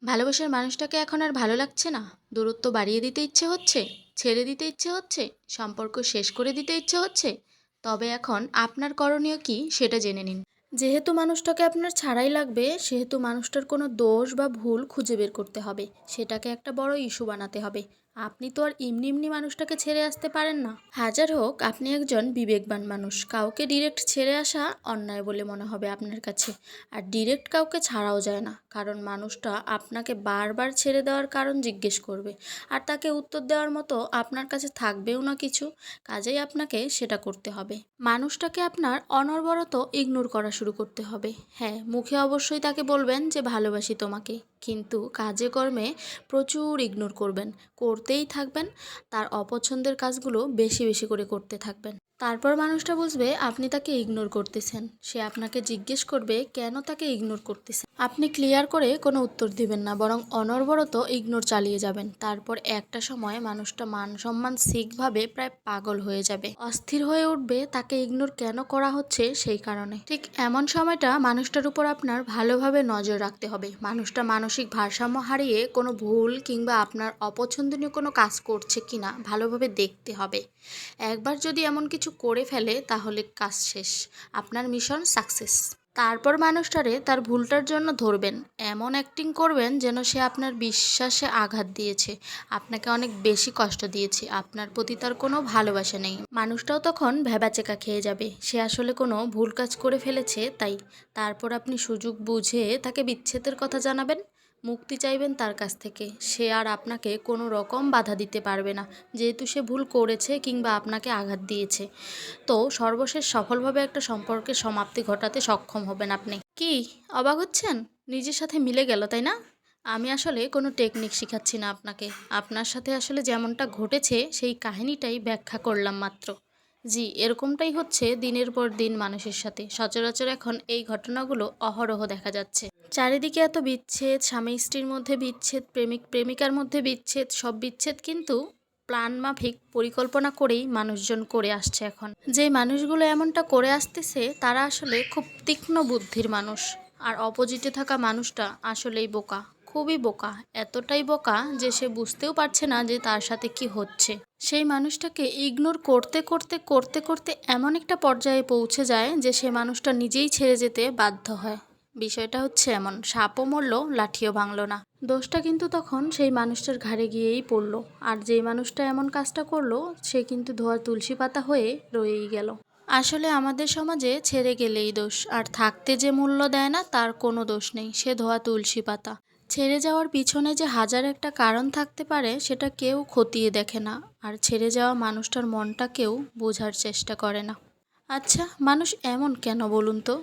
ভালোবাসার মানুষটাকে এখন আর ভালো লাগছে না? দূরত্ব বাড়িয়ে দিতে ইচ্ছে হচ্ছে? ছেড়ে দিতে ইচ্ছে হচ্ছে? সম্পর্ক শেষ করে দিতে ইচ্ছে হচ্ছে? তবে এখন আপনার করণীয় কী সেটা জেনে নিন। যেহেতু মানুষটাকে আপনার ছাড়াই লাগবে, সেহেতু মানুষটার কোনো দোষ বা ভুল খুঁজে বের করতে হবে। সেটাকে একটা বড় ইস্যু বানাতে হবে। আপনি তো আর এমনি এমনি মানুষটাকে ছেড়ে আসতে পারেন না। হাজার হোক আপনি একজন বিবেকবান মানুষ, কাউকে ডিরেক্ট ছেড়ে আসা অন্যায় বলে মনে হবে আপনার কাছে। আর ডিরেক্ট কাউকে ছাড়াও যায় না, কারণ মানুষটা আপনাকে বারবার ছেড়ে দেওয়ার কারণ জিজ্ঞেস করবে। আর তাকে উত্তর দেওয়ার মতো আপনার কাছে থাকবেও না কিছু। কাজেই আপনাকে সেটা করতে হবে। মানুষটাকে আপনার অনবরত ইগনোর করা শুরু করতে হবে। হ্যাঁ, মুখে অবশ্যই তাকে বলবেন যে ভালোবাসি তোমাকে, কিন্তু কাজে কর্মে প্রচুর ইগনোর করবেন, করতেই থাকবেন। তার অপছন্দের কাজগুলো বেশি বেশি করে করতে থাকবেন। তারপর মানুষটা বুঝবে আপনি তাকে ইগনোর করতেছেন। সে আপনাকে জিজ্ঞেস করবে কেন তাকে ইগনোর করতেছেন। আপনি ক্লিয়ার করে কোনো উত্তর দিবেন না, বরং অনবরত ইগনোর চালিয়ে যাবেন। তারপর একটা সময় মানুষটা মান সম্মান শিখভাবে প্রায় পাগল হয়ে যাবে, অস্থির হয়ে উঠবে তাকে ইগনোর কেন করা হচ্ছে সেই কারণে। ঠিক এমন সময়টা মানুষটার উপর আপনার ভালোভাবে নজর রাখতে হবে। মানুষটা মানসিক ভারসাম্য হারিয়ে কোনো ভুল কিংবা আপনার অপছন্দনীয় কোনো কাজ করছে কিনা ভালোভাবে দেখতে হবে। একবার যদি এমন কিছু করে ফেলে তাহলে কাজ শেষ, আপনার মিশন সাকসেস। তারপর মানুষটারে তার ভুলটার জন্য ধরবেন, এমন অ্যাক্টিং করবেন যেন সে আপনার বিশ্বাসে আঘাত দিয়েছে, আপনাকে অনেক বেশি কষ্ট দিয়েছে, আপনার প্রতি তার কোনো ভালোবাসা নেই। মানুষটাও তখন ভ্যাবাচেকা খেয়ে যাবে, সে আসলে কোনো ভুল কাজ করে ফেলেছে তাই। তারপর আপনি সুযোগ বুঝে তাকে বিচ্ছেদের কথা জানাবেন, মুক্তি চাইবেন তার কাছ থেকে। সে আর আপনাকে কোনো রকম বাধা দিতে পারবে না, যেহেতু সে ভুল করেছে কিংবা আপনাকে আঘাত দিয়েছে। তো সর্বশেষ সফলভাবে একটা সম্পর্কের সমাপ্তি ঘটাতে সক্ষম হবেন আপনি। কি অবাক হচ্ছেন? নিজের সাথে মিলে গেল তাই না? আমি আসলে কোনো টেকনিক শেখাচ্ছি না আপনাকে, আপনার সাথে আসলে যেমনটা ঘটেছে সেই কাহিনীটাই ব্যাখ্যা করলাম মাত্র। জি, এরকমটাই হচ্ছে দিনের পর দিন মানুষের সাথে। সচরাচর এখন এই ঘটনাগুলো অহরহ দেখা যাচ্ছে। চারিদিকে এত বিচ্ছেদ, স্বামী স্ত্রীর মধ্যে বিচ্ছেদ, প্রেমিক প্রেমিকার মধ্যে বিচ্ছেদ, সব বিচ্ছেদ কিন্তু প্ল্যান মাফিক পরিকল্পনা করেই মানুষজন করে আসছে এখন। যে মানুষগুলো এমনটা করে আসতেছে তারা আসলে খুব তীক্ষ্ণ বুদ্ধির মানুষ। আর অপোজিটে থাকা মানুষটা আসলেই বোকা, খুবই বোকা। এতটাই বোকা যে সে বুঝতেও পারছে না যে তার সাথে কি হচ্ছে। সেই মানুষটাকে ইগনোর করতে করতে করতে করতে এমন একটা পর্যায়ে পৌঁছে যায় যে সে মানুষটা নিজেই ছেড়ে যেতে বাধ্য হয়। বিষয়টা হচ্ছে এমন, সাপও মরল লাঠিও ভাঙল না। দোষটা কিন্তু তখন সেই মানুষটার ঘাড়ে গিয়েই পড়লো। আর যেই মানুষটা এমন কাজটা করলো সে কিন্তু ধোয়া তুলসী পাতা হয়ে রয়েই গেল। আসলে আমাদের সমাজে ছেড়ে গেলেই দোষ, আর থাকতে যে মূল্য দেয় না তার কোনো দোষ নেই, সে ধোয়া তুলসী পাতা। ছেড়ে যাওয়ার পিছনে যে হাজার একটা কারণ থাকতে পারে সেটা কেউ খতিয়ে দেখে না। আর ছেড়ে যাওয়া মানুষটার মনটা কেউ বোঝার চেষ্টা করে না। আচ্ছা, মানুষ এমন কেন বলুন তো?